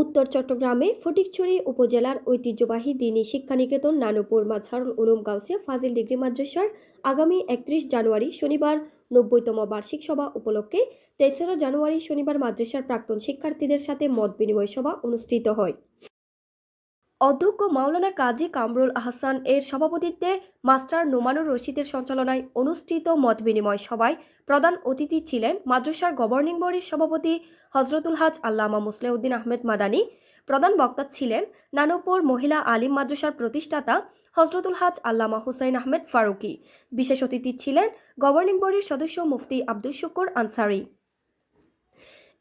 উত্তর চট্টগ্রামে ফটিকছড়ি উপজেলার ঐতিহ্যবাহী দ্বীনি শিক্ষানিকেতন নানুপুর মাজহারুল উলুম গাউসিয়া ফাজিল ডিগ্রি মাদ্রাসার আগামী 31 জানুয়ারি শনিবার 90তম বার্ষিক সভা উপলক্ষে 23 জানুয়ারি শনিবার মাদ্রাসার প্রাক্তন শিক্ষার্থীদের সাথে মত বিনিময় সভা অনুষ্ঠিত হয়। অধ্যক্ষ মাওলানা কাজী কামরুল আহসান এর সভাপতিত্বে মাস্টার নোমানুর রশিদের সঞ্চালনায় অনুষ্ঠিত মত বিনিময় সভায় প্রধান অতিথি ছিলেন মাদ্রাসার গভর্নিং বডির সভাপতি হজরতুল হাজ আল্লামা মুসলেউদ্দিন আহমেদ মাদানী। প্রধান বক্তা ছিলেন নানুপুর মহিলা আলিম মাদ্রাসার প্রতিষ্ঠাতা হজরতুল হাজ আল্লামা হুসাইন আহমেদ ফারুকি। বিশেষ অতিথি ছিলেন গভর্নিং বডির সদস্য মুফতি আব্দুল শুকুর আনসারি।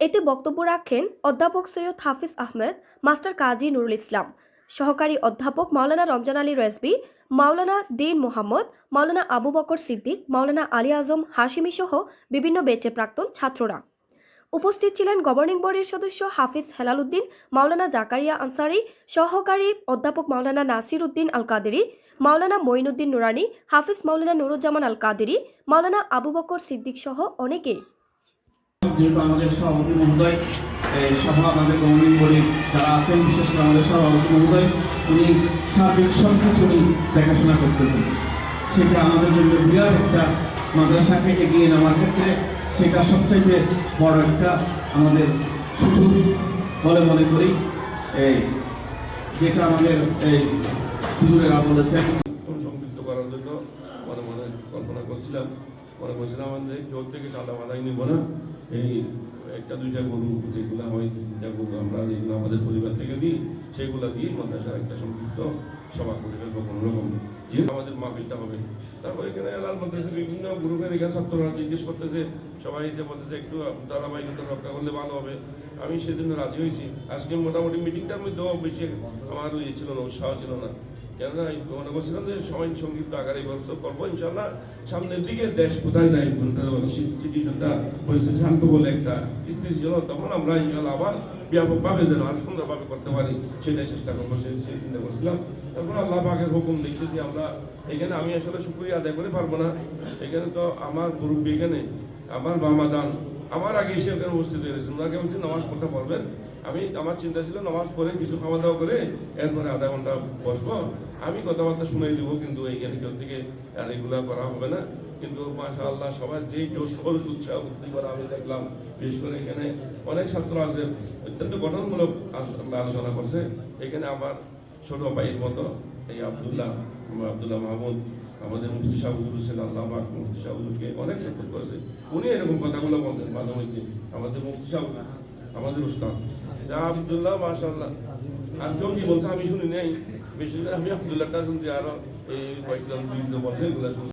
এতে বক্তব্য রাখেন অধ্যাপক সৈয়দ হাফিজ আহমেদ, মাস্টার কাজী নুরুল ইসলাম, সহকারী অধ্যাপক মাওলানা রমজান আলী রেজবি, মাওলানা দিন মোহাম্মদ, মাওলানা আবু বকর সিদ্দিক, মাওলানা আলী আজম হাশিমি সহ বিভিন্ন ব্যাচের প্রাক্তন ছাত্ররা। উপস্থিত ছিলেন গভর্নিং বডির সদস্য হাফিজ হেলাল উদ্দিন, মাওলানা জাকারিয়া আনসারি, সহকারী অধ্যাপক মাওলানা নাসির উদ্দিন আল কাদেরি, মাওলানা মঈনুদ্দিন নুরানি, হাফিজ মাওলানা নুরুজ্জামান আল কাদেরি, মাওলানা আবু বকর সিদ্দিক সহ অনেকেই। যেহেতু আমাদের সভাপতি মহোদয় সভা আমাদের গভর্নিং বডির যারা আছেন, বিশেষ করে আমাদের সভাপতি মহোদয়, উনি সার্বিক সব কিছু দেখাশোনা করতেছেন। সেটা আমাদের জন্য বিরাট একটা মাদ্রাসাকে এগিয়ে নেওয়ার ক্ষেত্রে সেটা সবচাইতে বড় একটা আমাদের সুযোগ বলে মনে করি। যেটা আমাদের হুজুরেরা বলেছেন সংযুক্ত করার জন্য মনে মনে কল্পনা করছিলাম, মনে করছিলাম আমাদের কেউ থেকে চাঁদা মাদাই নিব না, এই একটা দুইটা গরু যেগুলো হয়, তিনটা গরু আমরা যেগুলো আমাদের পরিবার থেকে দিই সেগুলো দিয়ে মাদ্রাসার একটা সংযুক্ত সভা করে ফেলবো কোনো রকম, যেহেতু আমাদের মাহফিলটা হবে। তারপর এখানে এলাল মাদ্রাসা বিভিন্ন গ্রুপের এখানে ছাত্ররা জিজ্ঞেস করতেছে, সবাই যে বলতেছে একটু ধারাবাহিকতা রক্ষা করলে ভালো হবে। আমি সেদিন রাজি হয়েছি। আজকে মোটামুটি মিটিংটার মধ্যেও বেশি আমার ছিল না, উৎসাহ ছিল না, কেননা মনে করছিলাম যে সময় সংক্ষিপ্ত আকারে ব্যবস্থা করবো ইনশাল্লাহ। সামনের দিকে দেশ কোথায় যায়, সিচুয়েশনটা পরিস্থিতি শান্ত বলে একটা স্থিতিশীল, তখন আমরা ইনশাল্লাহ আবার ব্যাপকভাবে যেন আর সুন্দরভাবে করতে পারি সেটাই চেষ্টা করবো, সেই চিন্তা করছিলাম। তারপর আল্লাহ পাকের হুকুম দেখতেছি আমরা এখানে, আমি আসলে শুকরিয়া আদায় করে পারবো না। এখানে তো আমার মুরব্বী, এখানে আমার মামা যান, আমার আগে এসে ওখানে উপস্থিত হয়েছে, ওনাকে বলছি নামাজ পড়তে পারবেন। আমার চিন্তা ছিল নামাজ পড়ে কিছু খাওয়া দাওয়া করে এরপরে আধা ঘন্টা বসবো, আমি কথাবার্তা শুনে দিব, কিন্তু এইখানে কেউ থেকে আর এগুলা করা হবে না। কিন্তু মাশাআল্লাহ সবার যেই জোশ খরচ উৎসাহ করা আমি দেখলাম। বিশেষ করে এখানে অনেক ছাত্র আছে, অত্যন্ত গঠনমূলক আলোচনা করছে। এখানে আমার ছোট ভাইয়ের মতো এই আব্দুল্লাহ মাহমুদ, আমাদের মুফতি সাহেব হুজুর আল্লাহ পাক মুফতি সাহেব হুজুরকে অনেক সাপোর্ট করেছে। উনি এরকম কথাগুলো বলতেন মাঝে মধ্যে, আমাদের মুফতি সাহেব, আমাদের উস্তাদ আব্দুল্লাহ মাশাআল্লাহ। আর কেউ কি বলছে আমি শুনি নাই, বিশেষ করে আমি আব্দুল্লাহটা শুনছি, আরো এই কয়েকজন বলছে এগুলো শুনছি।